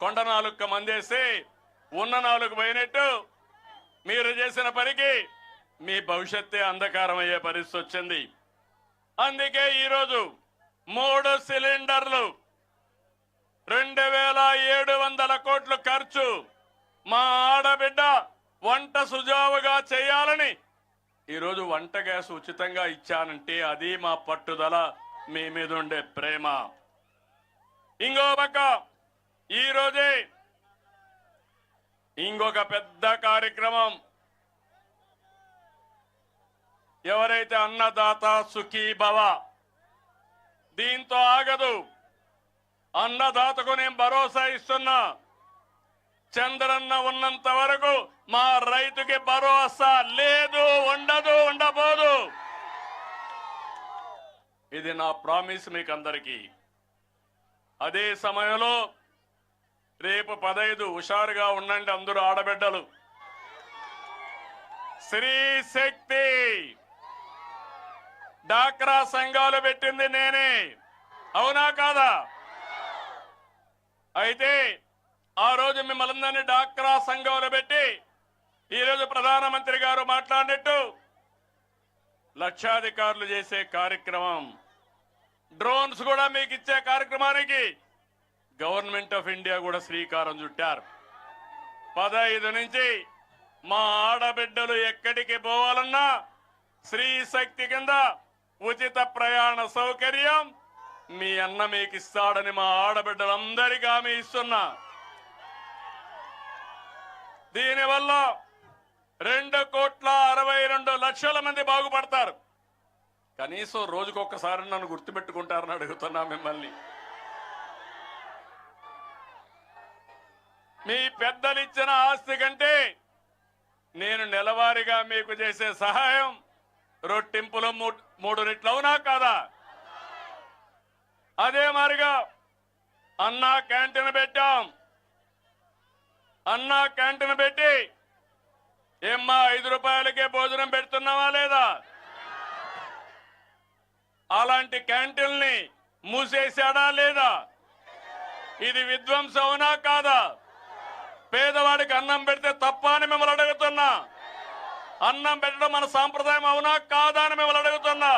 కొండ నాలుక మందేసి ఉన్న నాలుగు పోయినట్టు మీరు చేసిన పనికి మీ భవిష్యత్తే అంధకారం అయ్యే పరిస్థితి వచ్చింది. అందుకే ఈరోజు 3 సిలిండర్లు 2700 కోట్లు ఖర్చు మా ఆడబిడ్డ వంట సుజావుగా చేయాలని ఈరోజు వంట గ్యాస్ ఉచితంగా ఇచ్చానంటే అది మా పట్టుదల, మీ మీద ఉండే ప్రేమ. ఇంకో పక్క ఈరోజే ఇంకొక పెద్ద కార్యక్రమం, ఎవరైతే అన్నదాత సుఖీ భవ, దీంతో ఆగదు. అన్నదాతకు నేను భరోసా ఇస్తున్నా, చంద్రన్న ఉన్నంత వరకు మా రైతుకి భరోసా లేదు, ఉండదు, ఉండబోదు. ఇది నా ప్రామిస్ మీకు అందరికీ. అదే సమయంలో రేపు 15 హుషారుగా ఉండండి అందరూ ఆడబిడ్డలు. స్త్రీ శక్తి డాక్రా సంఘాలు పెట్టింది నేనే, అవునా కాదా? అయితే ఆ రోజు మిమ్మల్ని డాక్రా సంఘాలు పెట్టి ఈరోజు ప్రధానమంత్రి గారు మాట్లాడినట్టు లక్షాధికారులు చేసే కార్యక్రమం, డ్రోన్స్ కూడా మీకు ఇచ్చే కార్యక్రమానికి గవర్నమెంట్ ఆఫ్ ఇండియా కూడా శ్రీకారం చుట్టారు. 15 నుంచి మా ఆడబిడ్డలు ఎక్కడికి పోవాలన్నా స్త్రీ శక్తి కింద ఉచిత ప్రయాణ సౌకర్యం మీ అన్న మీకు ఇస్తాడని మా ఆడబిడ్డలందరికీ హామీ ఇస్తున్నా. దీనివల్ల 2,62,00,000 మంది బాగుపడతారు. కనీసం రోజుకొక్కసారి నన్ను గుర్తుపెట్టుకుంటారని అడుగుతున్నా మిమ్మల్ని. మీ పెద్దలు ఇచ్చిన ఆస్తి కంటే నేను నెలవారీగా మీకు చేసే సహాయం రొట్టింపులు 3 రెట్లు, అవునా కాదా? అదే మారిగా అన్నా క్యాంటీన్ పెట్టాం. అన్నా క్యాంటీన్ పెట్టి ఏమ్మా 5 రూపాయలకే భోజనం పెడుతున్నావా లేదా? అలాంటి క్యాంటీన్ని మూసేశాడా లేదా? ఇది విధ్వంసం అవునా కాదా? పేదవాడికి అన్నం పెడితే తప్ప అని మిమ్మల్ని అడుగుతున్నా. అన్నం పెట్టడం మన సాంప్రదాయం అవునా కాదా అని మిమ్మల్ని అడుగుతున్నా.